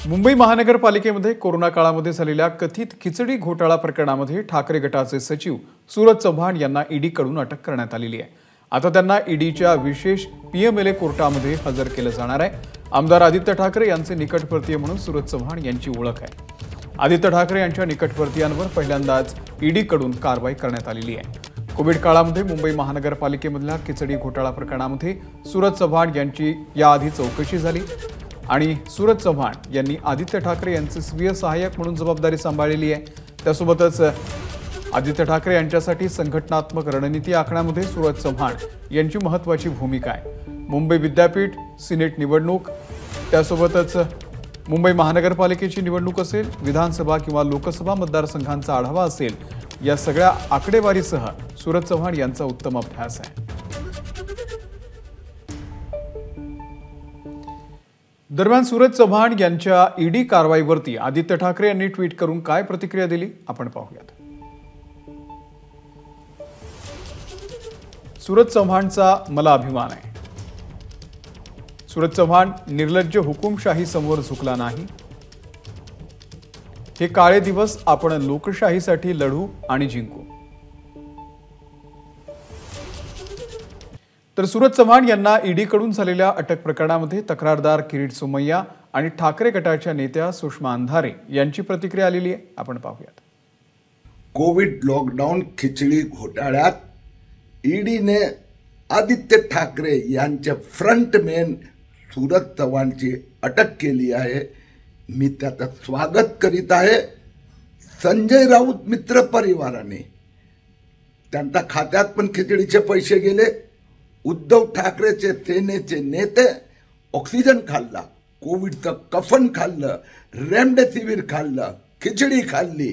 Mumbai महानगरपालिकेमध्ये corona काळामध्ये झालेल्या कथित खिचडी घोटाळा प्रकरणामध्ये ठाकरे गटाचे सचिव सूरज चव्हाण यांना ईडीकडून अटक करण्यात आलेली आहे। आता त्यांना ईडीच्या विशेष पीएमएलए कोर्टामध्ये हजर केलं जाणार आहे। आमदार आदित्य ठाकरे यांचे निकटवर्तीय म्हणून सूरज चव्हाण यांची ओळख आहे। आदित्य ठाकरे यांच्या निकटवर्तीयांवर पहिल्यांदाच ईडीकडून कारवाई करण्यात आलेली आहे। कोविड काळामध्ये मुंबई महानगरपालिकेमधल्या खिचडी घोटाळा प्रकरणामध्ये सूरज चव्हाण यांची याआधी चौकशी झाली आणि सूरज चव्हाण यांनी आदित्य ठाकरे यांचे स्वीय सहाय्यक म्हणून जबाबदारी सांभाळलेली आहे। त्यासोबतच आदित्य ठाकरे यांच्यासाठी संघटनात्मक रणनीती आखण्यामध्ये सूरज चव्हाण यांची महत्त्वाची भूमिका आहे। मुंबई विद्यापीठ सिनेट निवडणूक, त्यासोबतच मुंबई महानगरपालिकेची निवडणूक असेल, विधानसभा किंवा लोकसभा मतदारसंघांचा आढावा असेल, या सगळ्या आकडेवारीसह सूरज चव्हाण यांचा उत्तम अभ्यास आहे। दरम्यान सूरज चव्हाण यांच्या ईडी कारवाईवरती आदित्य ठाकरे यांनी ट्विट करून काय प्रतिक्रिया दिली आपण पाहूयात। सूरज चव्हाणचा मला अभिमान आहे। सूरज चव्हाण निर्लज्ज हुकुमशाही समोर झुकला नाही। हे काळे दिवस आपण लोकशाहीसाठी लढू आणि जिंकू। तर सूरज चव्हाण यांना ईडीकडून झालेल्या अटक प्रकरणामध्ये तक्रारदार किरीट सोमय्या आणि ठाकरे गटाच्या नेत्या सुषमा अंधारे यांची प्रतिक्रिया आलेली आहे, आपण पाहूयात। कोविड लॉकडाऊन खिचडी घोटाळ्यात ईडीने आदित्य ठाकरे यांचे फ्रंटमॅन सूरज चव्हाणची अटक केली आहे। मी त्याचं स्वागत करीत आहे। संजय राऊत मित्र परिवाराने त्यांच्या खात्यात पण खिचडीचे पैसे गेले। उद्धव ठाकरेचे सेनेचे नेते ऑक्सिजन खाल्ला, कोविडचं कफन खाल्लं, रेमडेसिवीर खाल्लं, खिचडी खाल्ली।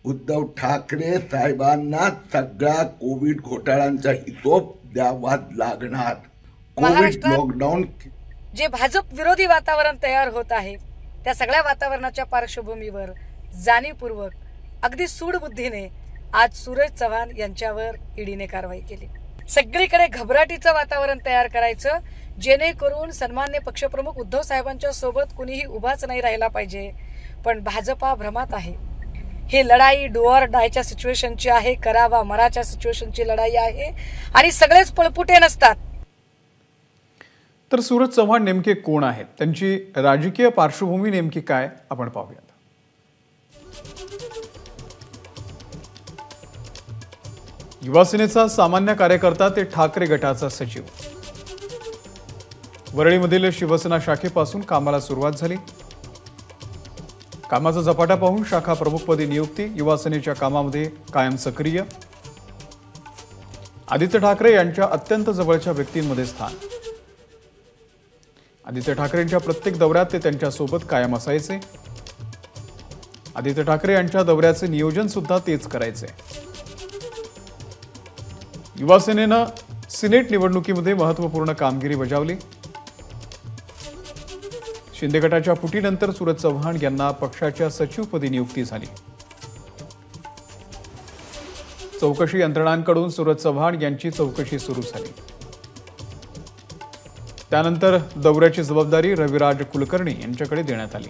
उद्धव ठाकरे साहेबांना सगळ्या कोविड घोटाळ्यांचा हिशोब द्यावा लागणार। कोविड लॉकडाऊन जे भाजप विरोधी वातावरण तयार होत आहे, त्या सगळ्या वातावरणाच्या पार्श्वभूमीवर जाणीवपूर्वक अगदी सूडबुद्धीने आज सूरज चव्हाण यांच्यावर ईडीने कारवाई केली। सगळीकडे घबराटीचं वातावरण तयार करायचं, जेणेकरून सन्मान्य पक्षप्रमुख उद्धव साहेबांच्या सोबत कुणीही उभाच नाही राहिला पाहिजे। पण भाजपा भ्रमात आहे। ही लढाई डू ऑर डायच्या सिच्युएशनची आहे, करावा मराच्या सिच्युएशनची लढाई आहे आणि सगळेच पळपुटे नसतात। तर सूरज चव्हाण नेमके कोण आहेत, त्यांची राजकीय पार्श्वभूमी नेमकी काय आपण पाहूयात। युवासेनेचा सामान्य कार्यकर्ता ते ठाकरे गटाचा सचिव। वरळीमधील शिवसेना शाखेपासून कामाला सुरुवात झाली। कामाचा झपाटा पाहून शाखा प्रमुखपदी नियुक्ती, युवासेनेच्या कामामध्ये कायम सक्रिय। आदित्य ठाकरे यांच्या अत्यंत जवळच्या व्यक्तींमध्ये स्थान। आदित्य ठाकरेंच्या प्रत्येक दौऱ्यात ते त्यांच्यासोबत कायम असायचे। आदित्य ठाकरे यांच्या दौऱ्याचे नियोजन सुद्धा तेच करायचे। युवासेनेनं सिनेट निवडणुकीमध्ये महत्त्वपूर्ण कामगिरी बजावली। शिंदे गटाच्या फुटीनंतर सूरज चव्हाण यांना पक्षाच्या सचिवपदी नियुक्ती झाली। चौकशी यंत्रणांकडून सूरज चव्हाण यांची चौकशी सुरू झाली। त्यानंतर दौऱ्याची जबाबदारी रविराज कुलकर्णी यांच्याकडे देण्यात आली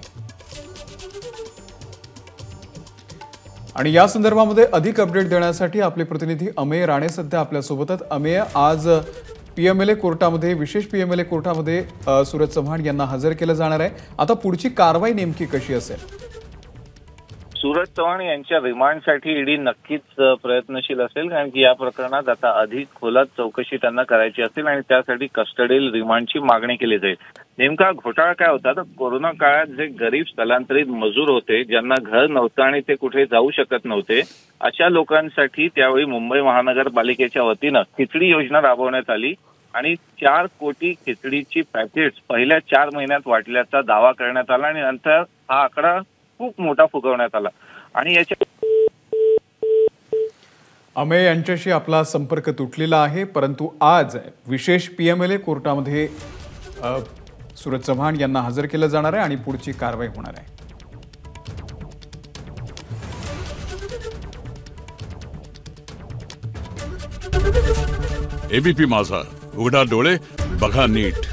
आणि या संदर्भामध्ये अधिक अपडेट देण्यासाठी आपले प्रतिनिधी अमेय राणे सध्या आपल्या सोबतच। अमेय, आज पीएमएलए कोर्टामध्ये, विशेष पीएमएलए कोर्टामध्ये सूरज चव्हाण यांना हजर केलं जाणार आहे। आता पुढची कारवाई नेमकी कशी असेल? सूरज चव्हाण यांच्या रिमांडसाठी ईडी नक्कीच प्रयत्नशील असेल, कारण की या प्रकरणात आता अधिक खोलात चौकशी त्यांना करायची असेल आणि त्यासाठी कस्टडियल रिमांडची मागणी केली जाईल। नेमका घोटाळा काय होता तर कोरोना काळात जे गरीब स्थलांतरित मजूर होते, ज्यांना घर नव्हतं आणि ते कुठे जाऊ शकत नव्हते, अशा लोकांसाठी त्यावेळी मुंबई महानगरपालिकेच्या वतीनं खिचडी योजना राबवण्यात आली आणि 4 कोटी खिचडीची पॅकेट्स पहिल्या 4 महिन्यात वाटल्याचा दावा करण्यात आला आणि नंतर हा आकडा खूप मोठा फुगवण्यात आला आणि याच्या अमेय यांच्याशी आपला संपर्क तुटलेला आहे, परंतु आज विशेष पीएमएलए कोर्टामध्ये सूरज चव्हाण यांना हजर केलं जाणार आहे आणि पुढची कारवाई होणार आहे। एबीपी माझा, उघडा डोळे बघा नीट।